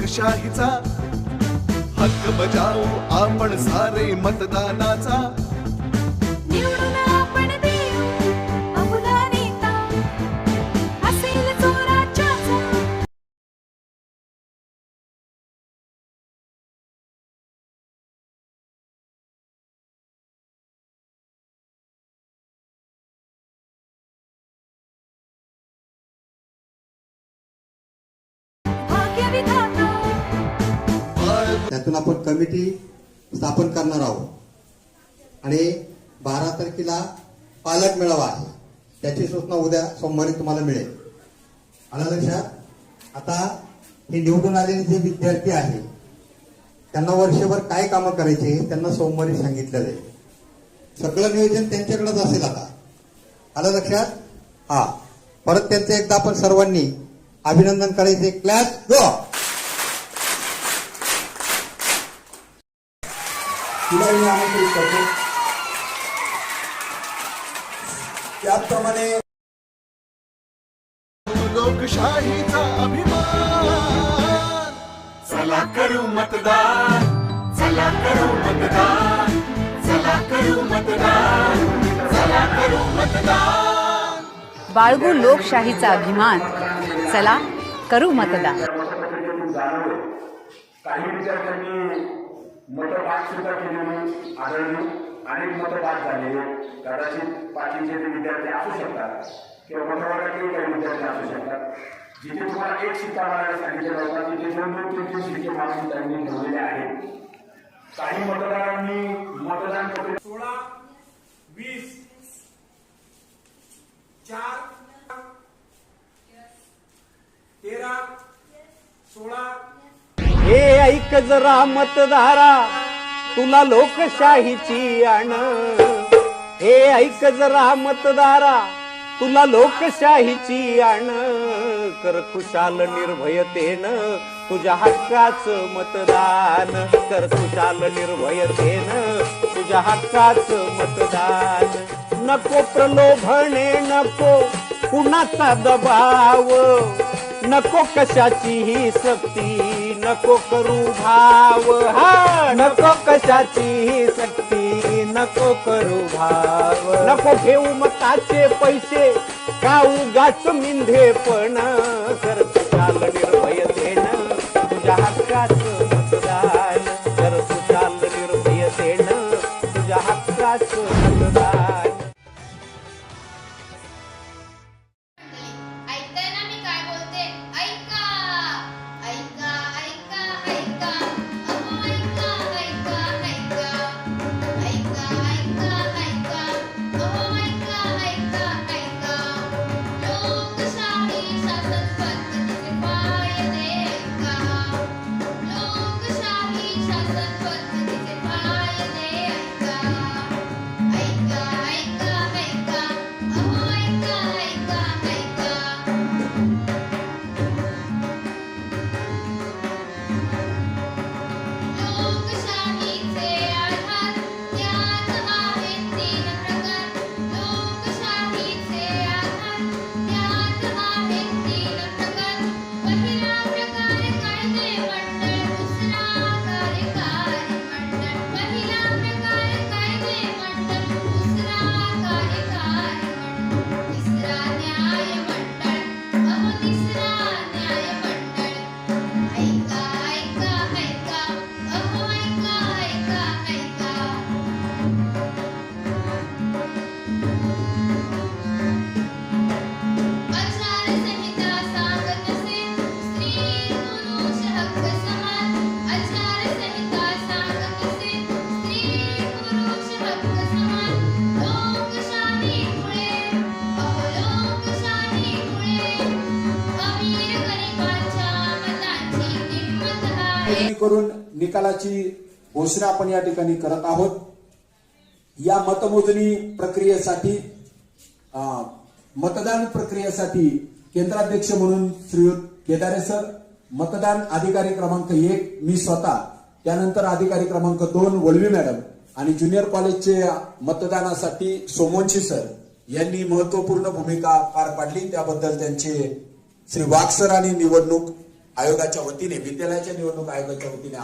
लोकशाहीचा हक्क बजावू आपण सारे मतदानाचा। निवडून आपण देऊ अमुला नेता, असेल जो राज्याचा। भाग्यविधाता त्यातून आपण कमिटी स्थापन करणार आहोत आणि 12 तारखेला पालक मेळावा आहे, त्याची सूचना उद्या सोमवारी तुम्हाला मिळेल। आलं लक्षात? आता हे निवडून आलेले जे विद्यार्थी आहे त्यांना वर्षभर काय कामं करायचे त्यांना सोमवारी सांगितलं जाईल। सगळं नियोजन त्यांच्याकडेच असेल आता। आलं लक्षात? हा, परत त्यांचं एकदा आपण सर्वांनी अभिनंदन करायचे। क्लास गो। तिलाही आमंत्रित करतो। त्याचप्रमाणे लोकशाहीचा अभिमान, चला करू मतदान, चला करू मतदान, चला करू मतदान, चला करू मतदान। बाळगू लोकशाहीचा अभिमान, चला करू मतदान। काही विद्यार्थ्यांनी मतदान सुद्धा केलेली आढळली, अनेक मतदान झालेले, कदाचित पाचवीचे विद्यार्थी असू शकतात किंवा मतदाराचे काही विद्यार्थी असू शकतात। जिथे तुम्हाला एक शिक्का मारायला सांगितलेला होता तिथे 2-2-3 शिक्के मारून त्यांनी ठेवलेले आहेत। काही मतदारांनी मतदान 16, 20, 4, 13, 16। हे ऐक जरा मतदारा, तुला लोकशाहीची आण। हे ऐक जरा मतदारा, तुला लोकशाहीची आण। कर खुशाल निर्भयतेनं तुझ्या हक्काचं मतदान, कर खुशाल निर्भयतेनं तुझ्या हक्काचं मतदान। नको प्रलोभने, नको कुणाचा दबाव, नको कशाचीही सक्ती, नको करू भाव। हा, नको कशाचीही सक्ती, नको करू भाव। नको घेऊ मताचे पैसे, का उगाच मिंधेपण। कर खुशाल निर्भयतेनं तुझ्या हक्काचं मतदान, कर खुशाल निर्भयतेनं तुझ्या हक्काचं मतदान। ऐकताय ना मी काय बोलते? ऐका ऐका ऐका ऐका, अहो ऐका ऐका ऐका, ऐका ऐका ऐका, अहो ऐका ऐका ऐका। लोकशाही शासन पद्धतीचे फायदे ऐका, लोकशाही शासन पद्धतीचे फायदे ऐका, ऐका ऐका ऐका, अहो ऐका ऐका ऐका। लोकशाहीचे आधार त्यात आहेत 3 प्रकार, लोकशाहीचे आधार त्यात आहेत 3 प्रकार। पहिला प्रकार कायदे मंडळ, दुसरा कार्यकारी मंडळ। पहिला प्रकार कायदे मंडळ, दुसरा कार्यकारी मंडळ, तिसरा न्याय मंडळ, अहो तिसरा न्याय मंडळ। ऐका ऐका ऐका, अहो ऐका ऐका ऐका। आचारसंहिता सांगत असे स्त्री पुरुष हक्क समान, आचारसंहिता सांगत असे स्त्री पुरुष हक्क समान। लोकशाहीमुळे, अहो लोकशाहीमुळे, अमीर गरिबाच्या मतांची किंमत आहे। करून निकालाची घोषणा आपण या ठिकाणी करत आहोत। या मतमोजणी प्रक्रियेसाठी मतदान प्रक्रियेसाठी केंद्राध्यक्ष म्हणून श्रीयुत केदारे सर, मतदान अधिकारी क्रमांक 1 मी स्वतः, त्यानंतर अधिकारी क्रमांक 2 वल्वी मॅडम आणि ज्युनियर कॉलेजचे मतदानासाठी सोमवंशी सर यांनी महत्वपूर्ण भूमिका पार पाडली। त्याबद्दल त्यांचे श्री वाघ सर आणि निवडणूक आयोगाच्या वतीने, विद्यालयाच्या निवडणूक आयोगाच्या वतीने